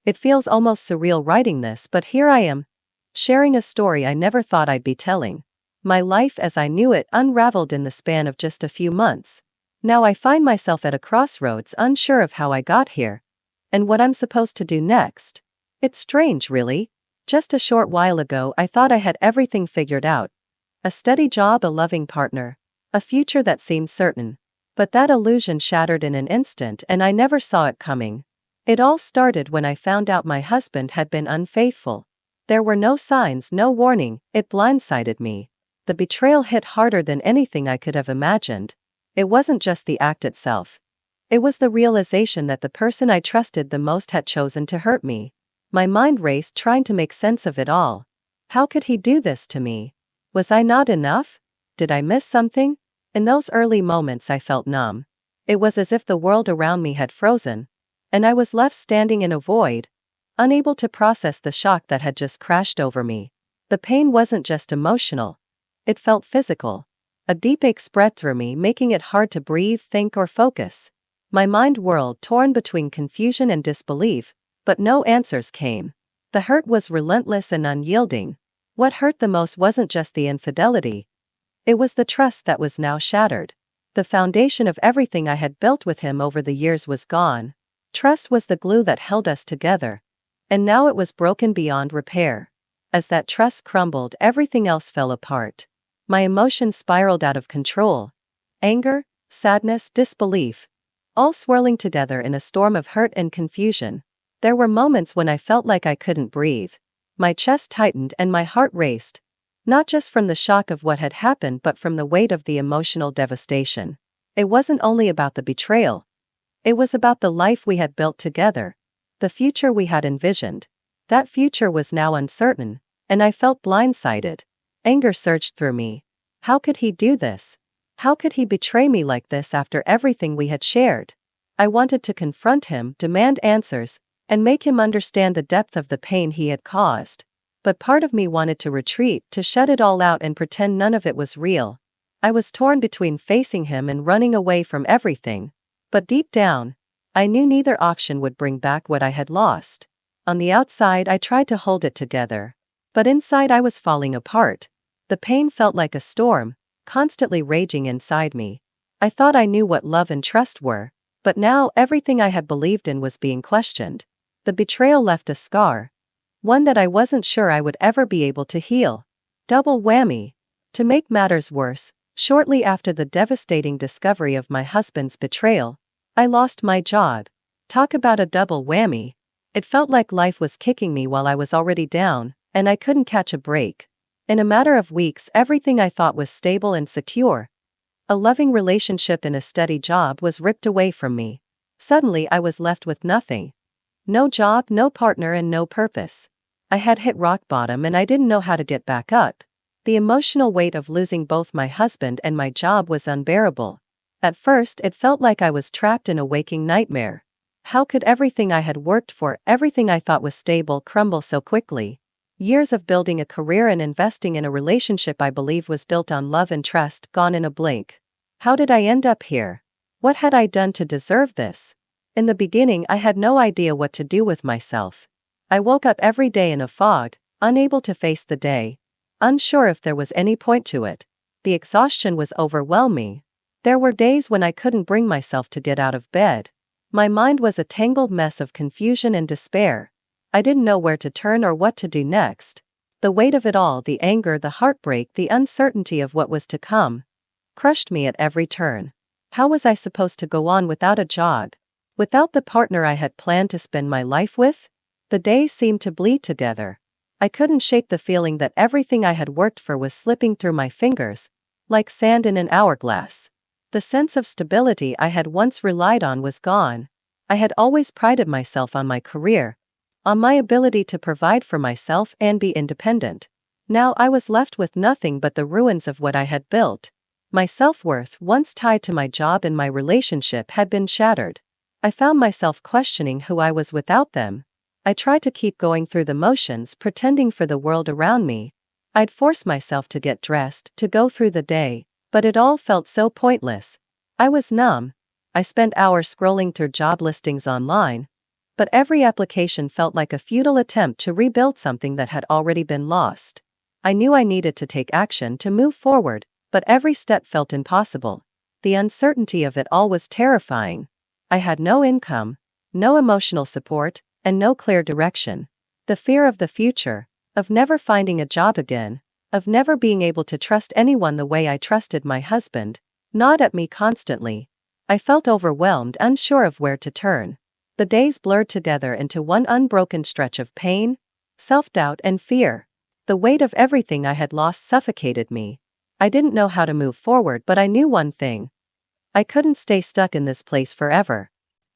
It feels almost surreal writing this, but here I am, sharing a story I never thought I'd be telling. My life as I knew it unraveled in the span of just a few months. Now I find myself at a crossroads, unsure of how I got here and what I'm supposed to do next. It's strange, really. Just a short while ago, I thought I had everything figured out. A steady job, a loving partner, a future that seemed certain. But that illusion shattered in an instant, and I never saw it coming. It all started when I found out my husband had been unfaithful. There were no signs, no warning, it blindsided me. The betrayal hit harder than anything I could have imagined. It wasn't just the act itself. It was the realization that the person I trusted the most had chosen to hurt me. My mind raced, trying to make sense of it all. How could he do this to me? Was I not enough? Did I miss something? In those early moments I felt numb. It was as if the world around me had frozen, and I was left standing in a void, unable to process the shock that had just crashed over me. The pain wasn't just emotional. It felt physical. A deep ache spread through me, making it hard to breathe, think, or focus. My mind whirled, torn between confusion and disbelief, but no answers came. The hurt was relentless and unyielding. What hurt the most wasn't just the infidelity. It was the trust that was now shattered. The foundation of everything I had built with him over the years was gone. Trust was the glue that held us together. And now it was broken beyond repair. As that trust crumbled, everything else fell apart. My emotions spiraled out of control. Anger, sadness, disbelief, all swirling together in a storm of hurt and confusion. There were moments when I felt like I couldn't breathe. My chest tightened and my heart raced, not just from the shock of what had happened but from the weight of the emotional devastation. It wasn't only about the betrayal. It was about the life we had built together, the future we had envisioned. That future was now uncertain, and I felt blindsided. Anger surged through me. How could he do this? How could he betray me like this after everything we had shared? I wanted to confront him, demand answers, and make him understand the depth of the pain he had caused. But part of me wanted to retreat, to shut it all out and pretend none of it was real. I was torn between facing him and running away from everything. But deep down, I knew neither option would bring back what I had lost. On the outside, I tried to hold it together. But inside, I was falling apart. The pain felt like a storm, constantly raging inside me. I thought I knew what love and trust were, but now everything I had believed in was being questioned. The betrayal left a scar, one that I wasn't sure I would ever be able to heal. Double whammy. To make matters worse, shortly after the devastating discovery of my husband's betrayal, I lost my job. Talk about a double whammy. It felt like life was kicking me while I was already down, and I couldn't catch a break. In a matter of weeks, everything I thought was stable and secure, a loving relationship and a steady job, was ripped away from me. Suddenly I was left with nothing. No job, no partner, and no purpose. I had hit rock bottom and I didn't know how to get back up. The emotional weight of losing both my husband and my job was unbearable. At first, it felt like I was trapped in a waking nightmare. How could everything I had worked for, everything I thought was stable, crumble so quickly? Years of building a career and investing in a relationship I believe was built on love and trust, gone in a blink. How did I end up here? What had I done to deserve this? In the beginning, I had no idea what to do with myself. I woke up every day in a fog, unable to face the day, unsure if there was any point to it. The exhaustion was overwhelming. There were days when I couldn't bring myself to get out of bed. My mind was a tangled mess of confusion and despair. I didn't know where to turn or what to do next. The weight of it all, the anger, the heartbreak, the uncertainty of what was to come, crushed me at every turn. How was I supposed to go on without a job? Without the partner I had planned to spend my life with? The days seemed to bleed together. I couldn't shake the feeling that everything I had worked for was slipping through my fingers, like sand in an hourglass. The sense of stability I had once relied on was gone. I had always prided myself on my career, on my ability to provide for myself and be independent. Now I was left with nothing but the ruins of what I had built. My self-worth, once tied to my job and my relationship, had been shattered. I found myself questioning who I was without them. I tried to keep going through the motions, pretending for the world around me. I'd force myself to get dressed, to go through the day, but it all felt so pointless. I was numb. I spent hours scrolling through job listings online, but every application felt like a futile attempt to rebuild something that had already been lost. I knew I needed to take action to move forward, but every step felt impossible. The uncertainty of it all was terrifying. I had no income, no emotional support, and no clear direction. The fear of the future, of never finding a job again, of never being able to trust anyone the way I trusted my husband, gnawed at me constantly. I felt overwhelmed, unsure of where to turn. The days blurred together into one unbroken stretch of pain, self-doubt, and fear. The weight of everything I had lost suffocated me. I didn't know how to move forward, but I knew one thing. I couldn't stay stuck in this place forever.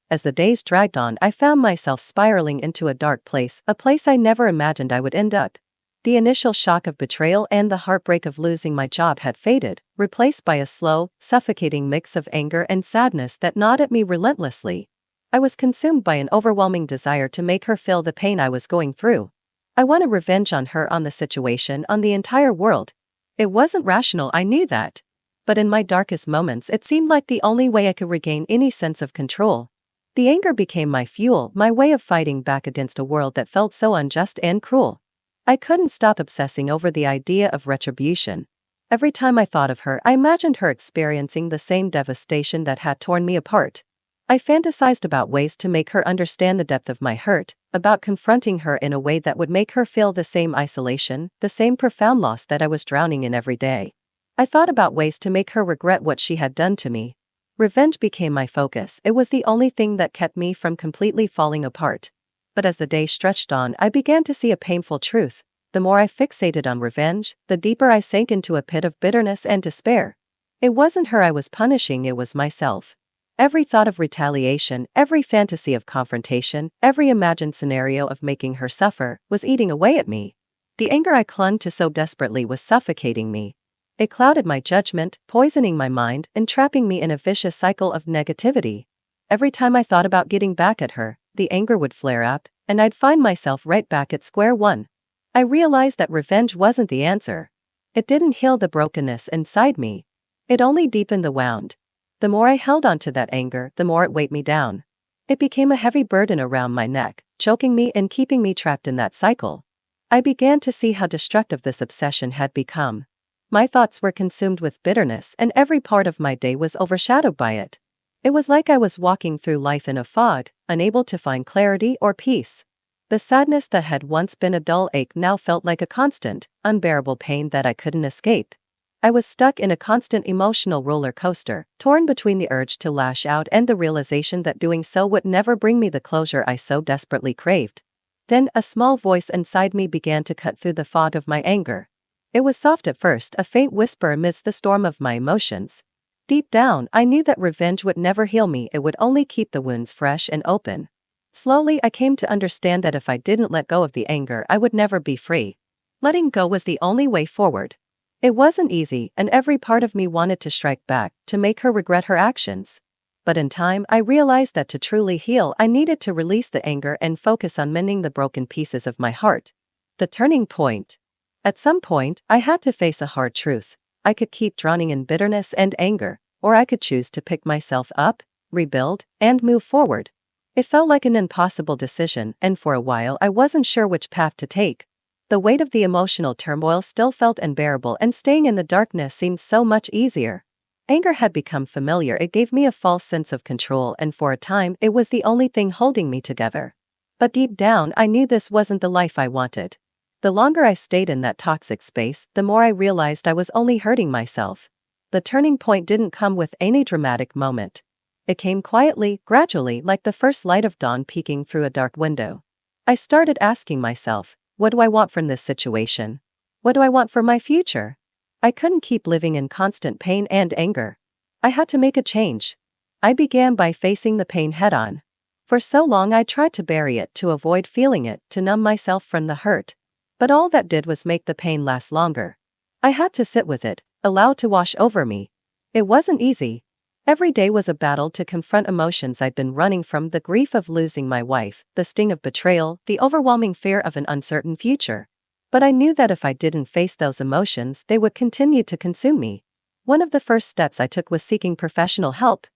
As the days dragged on, I found myself spiraling into a dark place, a place I never imagined I would end up. The initial shock of betrayal and the heartbreak of losing my job had faded, replaced by a slow, suffocating mix of anger and sadness that gnawed at me relentlessly. I was consumed by an overwhelming desire to make her feel the pain I was going through. I wanted revenge on her, on the situation, on the entire world. It wasn't rational, I knew that. But in my darkest moments, it seemed like the only way I could regain any sense of control. The anger became my fuel, my way of fighting back against a world that felt so unjust and cruel. I couldn't stop obsessing over the idea of retribution. Every time I thought of her, I imagined her experiencing the same devastation that had torn me apart. I fantasized about ways to make her understand the depth of my hurt, about confronting her in a way that would make her feel the same isolation, the same profound loss that I was drowning in every day. I thought about ways to make her regret what she had done to me. Revenge became my focus. It was the only thing that kept me from completely falling apart. But as the days stretched on, I began to see a painful truth. The more I fixated on revenge, the deeper I sank into a pit of bitterness and despair. It wasn't her I was punishing, it was myself. Every thought of retaliation, every fantasy of confrontation, every imagined scenario of making her suffer, was eating away at me. The anger I clung to so desperately was suffocating me. It clouded my judgment, poisoning my mind, and trapping me in a vicious cycle of negativity. Every time I thought about getting back at her, the anger would flare up, and I'd find myself right back at square one. I realized that revenge wasn't the answer. It didn't heal the brokenness inside me. It only deepened the wound. The more I held on to that anger, the more it weighed me down. It became a heavy burden around my neck, choking me and keeping me trapped in that cycle. I began to see how destructive this obsession had become. My thoughts were consumed with bitterness, and every part of my day was overshadowed by it. It was like I was walking through life in a fog, unable to find clarity or peace. The sadness that had once been a dull ache now felt like a constant, unbearable pain that I couldn't escape. I was stuck in a constant emotional roller coaster, torn between the urge to lash out and the realization that doing so would never bring me the closure I so desperately craved. Then a small voice inside me began to cut through the fog of my anger. It was soft at first, a faint whisper amidst the storm of my emotions. Deep down, I knew that revenge would never heal me, it would only keep the wounds fresh and open. Slowly, I came to understand that if I didn't let go of the anger, I would never be free. Letting go was the only way forward. It wasn't easy, and every part of me wanted to strike back, to make her regret her actions. But in time, I realized that to truly heal, I needed to release the anger and focus on mending the broken pieces of my heart. The turning point. At some point, I had to face a hard truth. I could keep drowning in bitterness and anger, or I could choose to pick myself up, rebuild, and move forward. It felt like an impossible decision, and for a while I wasn't sure which path to take. The weight of the emotional turmoil still felt unbearable, and staying in the darkness seemed so much easier. Anger had become familiar, it gave me a false sense of control, and for a time it was the only thing holding me together. But deep down, I knew this wasn't the life I wanted. The longer I stayed in that toxic space, the more I realized I was only hurting myself. The turning point didn't come with any dramatic moment. It came quietly, gradually, like the first light of dawn peeking through a dark window. I started asking myself, what do I want from this situation? What do I want for my future? I couldn't keep living in constant pain and anger. I had to make a change. I began by facing the pain head-on. For so long I tried to bury it, to avoid feeling it, to numb myself from the hurt. But all that did was make the pain last longer. I had to sit with it, allow it to wash over me. It wasn't easy. Every day was a battle to confront emotions I'd been running from: the grief of losing my wife, the sting of betrayal, the overwhelming fear of an uncertain future. But I knew that if I didn't face those emotions, they would continue to consume me. One of the first steps I took was seeking professional help.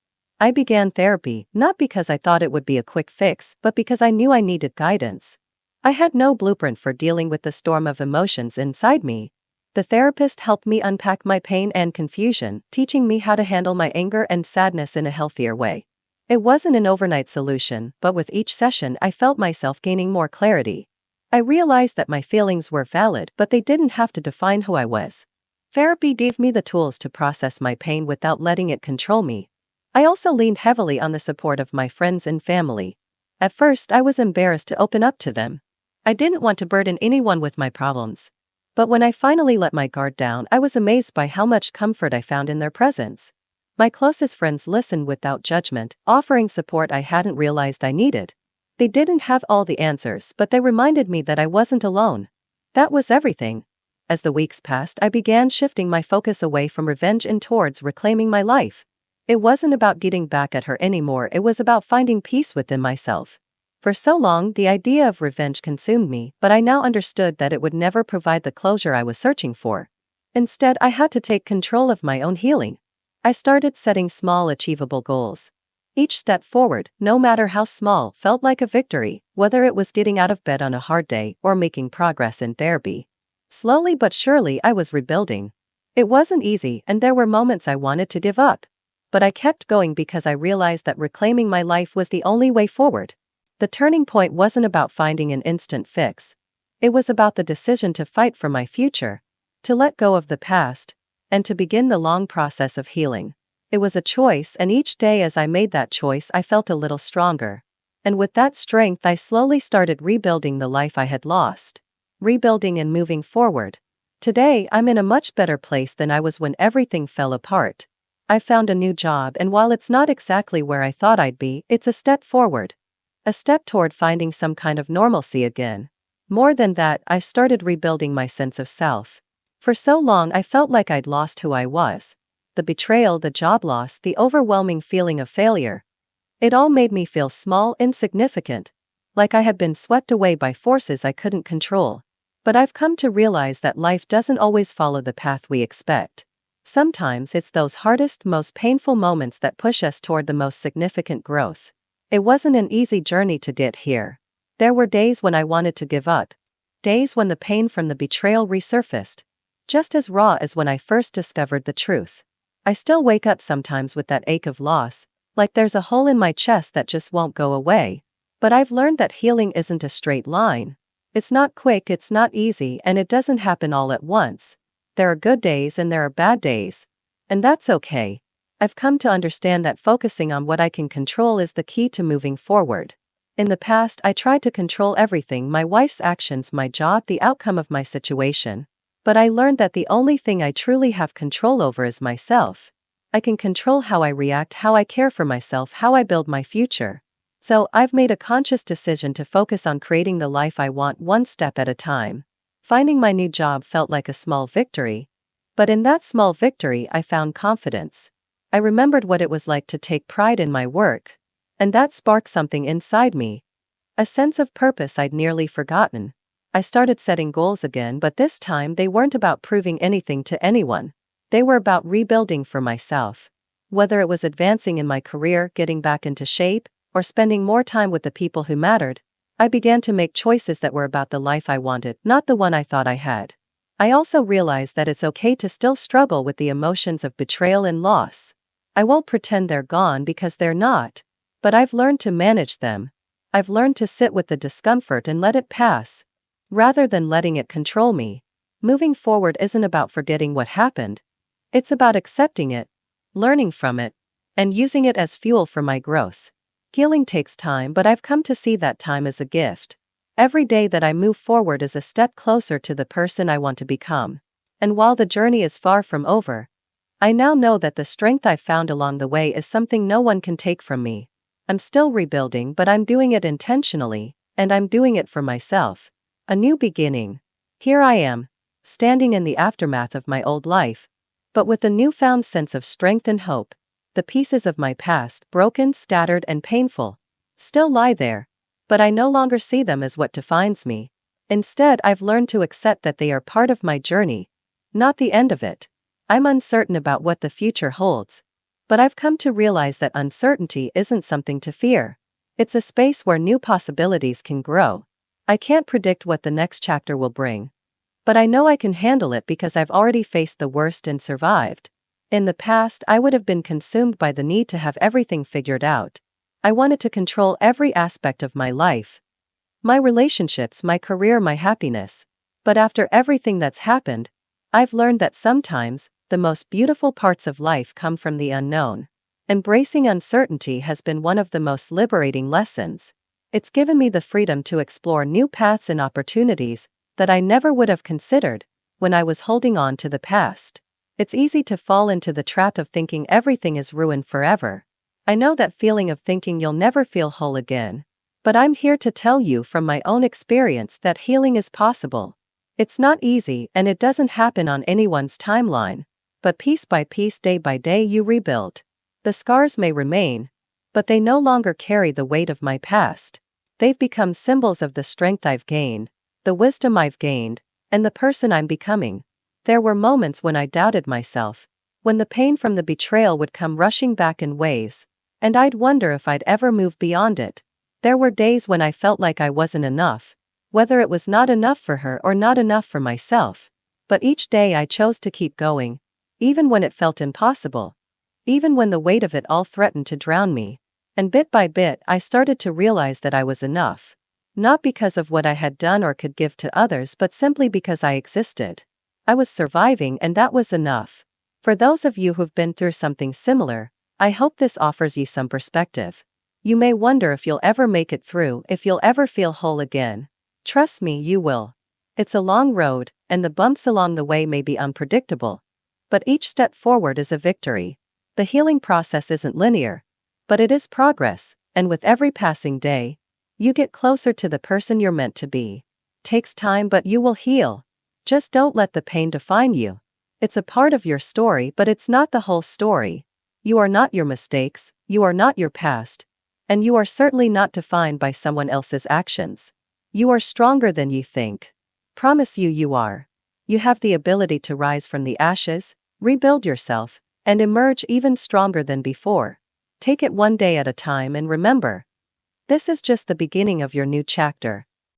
I began therapy, not because I thought it would be a quick fix, but because I knew I needed guidance. I had no blueprint for dealing with the storm of emotions inside me. The therapist helped me unpack my pain and confusion, teaching me how to handle my anger and sadness in a healthier way. It wasn't an overnight solution, but with each session I felt myself gaining more clarity. I realized that my feelings were valid, but they didn't have to define who I was. Therapy gave me the tools to process my pain without letting it control me. I also leaned heavily on the support of my friends and family. At first, I was embarrassed to open up to them. I didn't want to burden anyone with my problems. But when I finally let my guard down, I was amazed by how much comfort I found in their presence. My closest friends listened without judgment, offering support I hadn't realized I needed. They didn't have all the answers, but they reminded me that I wasn't alone. That was everything. As the weeks passed, I began shifting my focus away from revenge and towards reclaiming my life. It wasn't about getting back at her anymore, it was about finding peace within myself. For so long, the idea of revenge consumed me, but I now understood that it would never provide the closure I was searching for. Instead, I had to take control of my own healing. I started setting small, achievable goals. Each step forward, no matter how small, felt like a victory, whether it was getting out of bed on a hard day or making progress in therapy. Slowly but surely, I was rebuilding. It wasn't easy, and there were moments I wanted to give up. But I kept going because I realized that reclaiming my life was the only way forward. The turning point wasn't about finding an instant fix. It was about the decision to fight for my future, to let go of the past, and to begin the long process of healing. It was a choice, and each day as I made that choice, I felt a little stronger. And with that strength, I slowly started rebuilding the life I had lost. Rebuilding and moving forward. Today, I'm in a much better place than I was when everything fell apart. I found a new job, and while it's not exactly where I thought I'd be, it's a step forward. A step toward finding some kind of normalcy again. More than that, I started rebuilding my sense of self. For so long, I felt like I'd lost who I was. The betrayal, the job loss, the overwhelming feeling of failure. It all made me feel small, insignificant, like I had been swept away by forces I couldn't control. But I've come to realize that life doesn't always follow the path we expect. Sometimes it's those hardest, most painful moments that push us toward the most significant growth. It wasn't an easy journey to get here. There were days when I wanted to give up. Days when the pain from the betrayal resurfaced. Just as raw as when I first discovered the truth. I still wake up sometimes with that ache of loss, like there's a hole in my chest that just won't go away. But I've learned that healing isn't a straight line. It's not quick, it's not easy, and it doesn't happen all at once. There are good days and there are bad days. And that's okay. I've come to understand that focusing on what I can control is the key to moving forward. In the past, I tried to control everything: my wife's actions, my job, the outcome of my situation. But I learned that the only thing I truly have control over is myself. I can control how I react, how I care for myself, how I build my future. So, I've made a conscious decision to focus on creating the life I want, one step at a time. Finding my new job felt like a small victory. But in that small victory, I found confidence. I remembered what it was like to take pride in my work. And that sparked something inside me. A sense of purpose I'd nearly forgotten. I started setting goals again, but this time they weren't about proving anything to anyone. They were about rebuilding for myself. Whether it was advancing in my career, getting back into shape, or spending more time with the people who mattered, I began to make choices that were about the life I wanted, not the one I thought I had. I also realized that it's okay to still struggle with the emotions of betrayal and loss. I won't pretend they're gone because they're not. But I've learned to manage them. I've learned to sit with the discomfort and let it pass, rather than letting it control me. Moving forward isn't about forgetting what happened. It's about accepting it, learning from it, and using it as fuel for my growth. Healing takes time, but I've come to see that time as a gift. Every day that I move forward is a step closer to the person I want to become. And while the journey is far from over, I now know that the strength I've found along the way is something no one can take from me. I'm still rebuilding, but I'm doing it intentionally, and I'm doing it for myself. A new beginning. Here I am, standing in the aftermath of my old life, but with a newfound sense of strength and hope. The pieces of my past, broken, scattered, and painful, still lie there, but I no longer see them as what defines me. Instead, I've learned to accept that they are part of my journey, not the end of it. I'm uncertain about what the future holds, But I've come to realize that uncertainty isn't something to fear. It's a space where new possibilities can grow. I can't predict what the next chapter will bring. But I know I can handle it because I've already faced the worst and survived. In the past, I would have been consumed by the need to have everything figured out. I wanted to control every aspect of my life. My relationships, my career, my happiness. But after everything that's happened, I've learned that sometimes, the most beautiful parts of life come from the unknown. Embracing uncertainty has been one of the most liberating lessons. It's given me the freedom to explore new paths and opportunities that I never would have considered when I was holding on to the past. It's easy to fall into the trap of thinking everything is ruined forever. I know that feeling of thinking you'll never feel whole again. But I'm here to tell you from my own experience that healing is possible. It's not easy and it doesn't happen on anyone's timeline. But piece by piece, day by day, you rebuild. The scars may remain, but they no longer carry the weight of my past. They've become symbols of the strength I've gained, the wisdom I've gained, and the person I'm becoming. There were moments when I doubted myself, when the pain from the betrayal would come rushing back in waves, and I'd wonder if I'd ever move beyond it. There were days when I felt like I wasn't enough, whether it was not enough for her or not enough for myself. But each day I chose to keep going, even when it felt impossible, even when the weight of it all threatened to drown me. And bit by bit I started to realize that I was enough. Not because of what I had done or could give to others, but simply because I existed. I was surviving, and that was enough. For those of you who've been through something similar, I hope this offers you some perspective. You may wonder if you'll ever make it through, if you'll ever feel whole again. Trust me, you will. It's a long road, and the bumps along the way may be unpredictable. But each step forward is a victory. The healing process isn't linear, but it is progress, and with every passing day, you get closer to the person you're meant to be. Takes time, but you will heal. Just don't let the pain define you. It's a part of your story, but it's not the whole story. You are not your mistakes, you are not your past. And you are certainly not defined by someone else's actions. You are stronger than you think. Promise you are. You have the ability to rise from the ashes, rebuild yourself, and emerge even stronger than before. Take it one day at a time and remember, this is just the beginning of your new chapter.